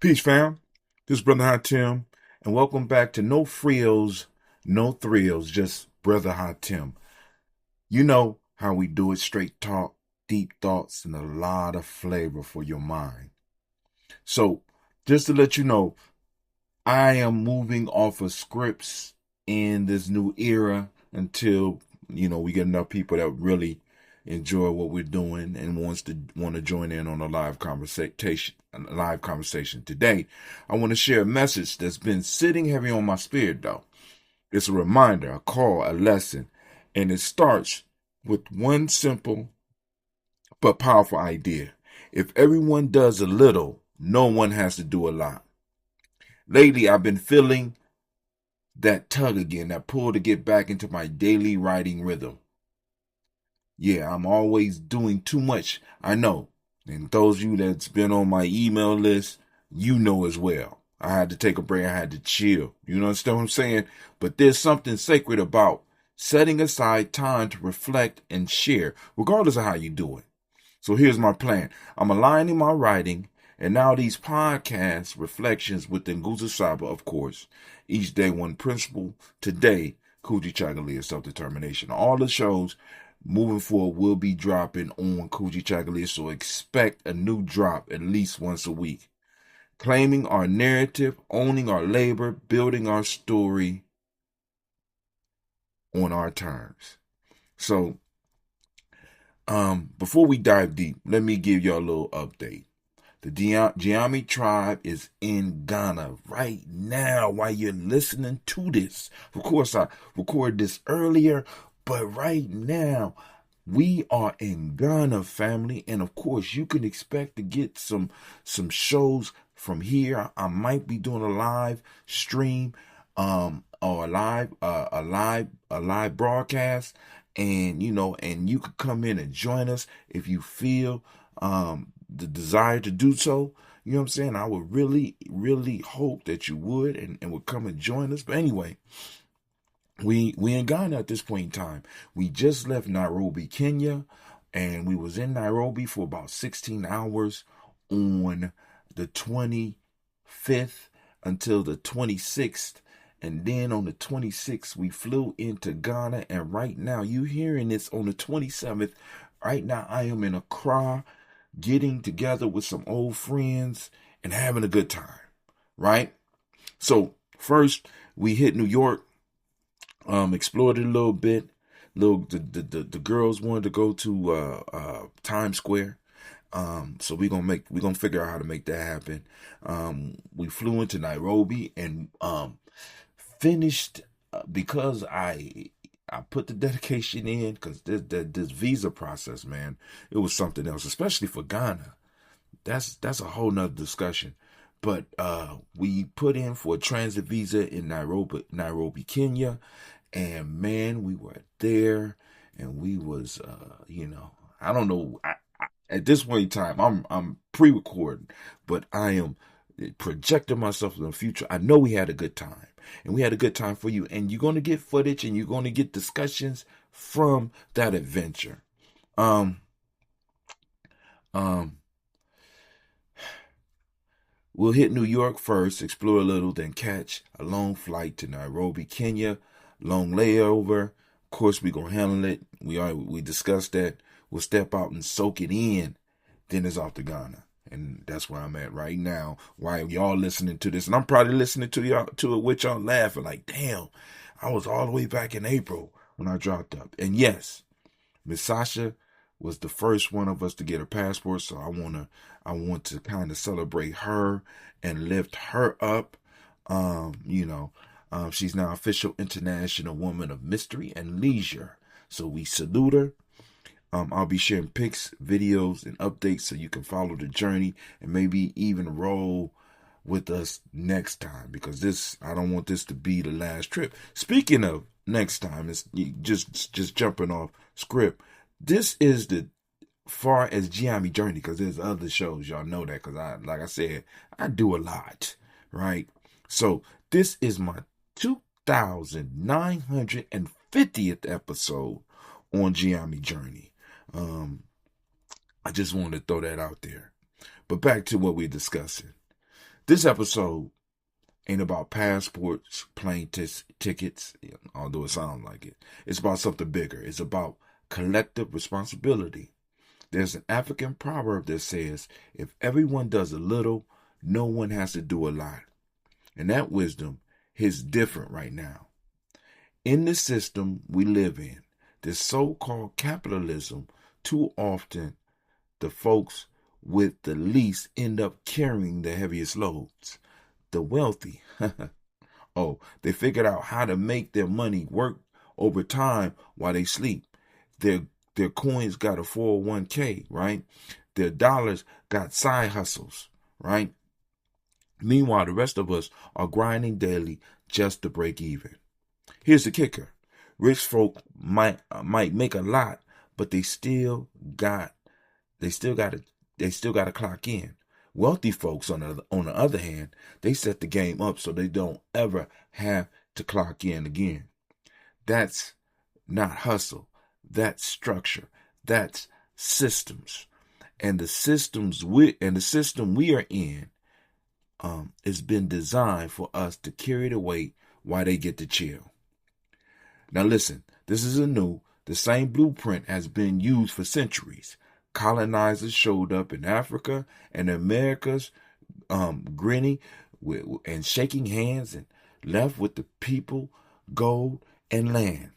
Peace, fam. This is Brother ha2tim, and welcome back to No Frills, No Thrills, just Brother ha2tim. You know how we do it: straight talk, deep thoughts, and a lot of flavor for your mind. So, just to let you know, I am moving off of scripts in this new era until we get enough people that really enjoy what we're doing and want to join in on a live conversation. Today, I want to share a message that's been sitting heavy on my spirit, though. It's a reminder, a call, a lesson, and it starts with one simple but powerful idea. If everyone does a little, no one has to do a lot. Lately, I've been feeling that tug again, that pull to get back into my daily writing rhythm. Yeah, I'm always doing too much, I know. And those of you that's been on my email list, you know as well. I had to take a break. I had to chill. You understand what I'm saying? But there's something sacred about setting aside time to reflect and share, regardless of how you do it. So here's my plan. I'm aligning my writing and now these podcast reflections with the Nguza of course. Each day one principle. Today, Kujichagulia, self-determination. All the shows moving forward will be dropping on Kujichagulia, so expect a new drop at least once a week. Claiming our narrative, owning our labor, building our story on our terms. So, before we dive deep, let me give y'all a little update. The Gye-Nyame tribe is in Ghana right now while you're listening to this. Of course, I recorded this earlier, but right now we are in Ghana, family. And of course, you can expect to get some shows from here. I might be doing a live stream, or a live broadcast, and you could come in and join us if you feel the desire to do so. You know what I'm saying? I would really, really hope that you would and would come and join us. But anyway, we in Ghana at this point in time. We just left Nairobi, Kenya, and we was in Nairobi for about 16 hours on the 25th until the 26th. And then on the 26th, we flew into Ghana. And right now, you hearing this on the 27th. Right now, I am in Accra, getting together with some old friends and having a good time, right? So first we hit New York, explored it a little bit. The girls wanted to go to Times Square. So we're gonna figure out how to make that happen. We flew into Nairobi and finished because I put the dedication in, because this visa process, man, it was something else, especially for Ghana. That's a whole nother discussion. But we put in for a transit visa in Nairobi, Kenya, and man, we were there, and we was, I don't know. At this point in time, I'm pre-recording, but I am projecting myself in the future. I know we had a good time. And we had a good time for you. And you're going to get footage and you're going to get discussions from that adventure. We'll hit New York first, explore a little, then catch a long flight to Nairobi, Kenya. Long layover. Of course, we're going to handle it. We discussed that. We'll step out and soak it in. Then it's off to Ghana. And that's where I'm at right now. While y'all listening to this, and I'm probably listening to it with y'all laughing like, damn, I was all the way back in April when I dropped up. And yes, Miss Sasha was the first one of us to get her passport, so I want to kind of celebrate her and lift her up. She's now official international woman of mystery and leisure. So we salute her. I'll be sharing pics, videos, and updates so you can follow the journey and maybe even roll with us next time, because I don't want this to be the last trip. Speaking of next time, it's just jumping off script. This is the far as Gye-Nyame journey, because there's other shows, y'all know that, because like I said, I do a lot, right? So this is my 2950th episode on Gye-Nyame journey. I just wanted to throw that out there. But back to what we're discussing. This episode ain't about passports, plane tickets, although it sounds like it. It's about something bigger. It's about collective responsibility. There's an African proverb that says, if everyone does a little, no one has to do a lot. And that wisdom hits different right now. In the system we live in, this so-called capitalism, too often the folks with the least end up carrying the heaviest loads. The wealthy, they figured out how to make their money work over time while they sleep. Their coins got a 401k, right? Their dollars got side hustles, right? Meanwhile, the rest of us are grinding daily just to break even. Here's the kicker. Rich folk might make a lot, but they still got to clock in. Wealthy folks, on the other hand, they set the game up so they don't ever have to clock in again. That's not hustle. That's structure. That's systems. And the system we are in has been designed for us to carry the weight while they get to chill. Now listen, this isn't new. The same blueprint has been used for centuries. Colonizers showed up in Africa and the Americas, grinning and shaking hands, and left with the people, gold, and land.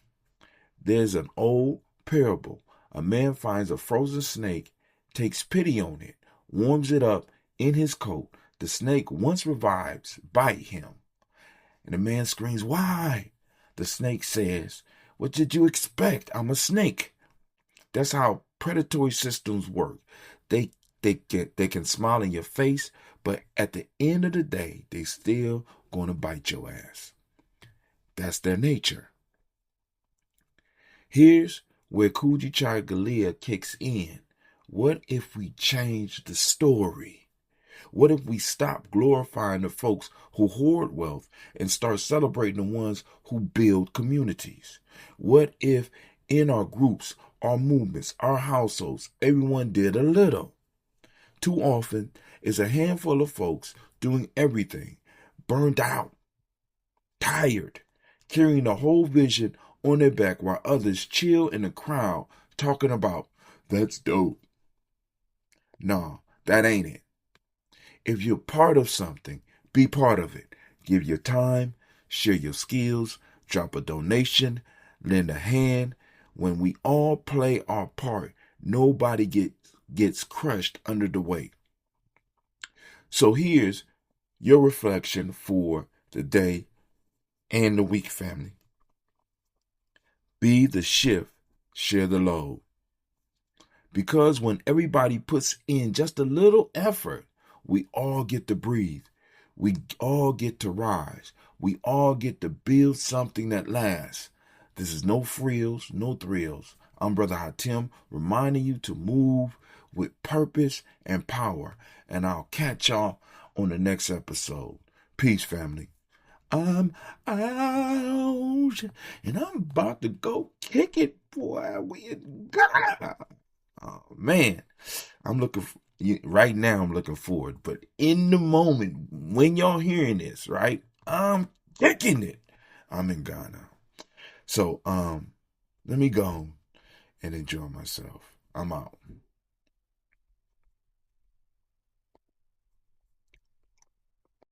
There's an old parable. A man finds a frozen snake, takes pity on it, warms it up in his coat. The snake, once revives, bite him. And the man screams, "Why?" The snake says, "What did you expect? I'm a snake." That's how predatory systems work. They can smile in your face, but at the end of the day, they still gonna bite your ass. That's their nature. Here's where Kujichagulia kicks in. What if we change the story? What if we stop glorifying the folks who hoard wealth and start celebrating the ones who build communities? What if in our groups, our movements, our households, everyone did a little? Too often, it's a handful of folks doing everything, burned out, tired, carrying the whole vision on their back while others chill in the crowd talking about, "That's dope." No, that ain't it. If you're part of something, be part of it. Give your time, share your skills, drop a donation, lend a hand. When we all play our part, nobody gets crushed under the weight. So here's your reflection for the day and the week, family. Be the shift, share the load. Because when everybody puts in just a little effort, we all get to breathe. We all get to rise. We all get to build something that lasts. This is no frills, no thrills. I'm Brother ha2tim, reminding you to move with purpose and power. And I'll catch y'all on the next episode. Peace, family. I'm out, and I'm about to go kick it, boy. We in Ghana. Oh, man. Right now I'm looking forward. But in the moment, when y'all hearing this, right, I'm kicking it. I'm in Ghana. So, let me go and enjoy myself. I'm out.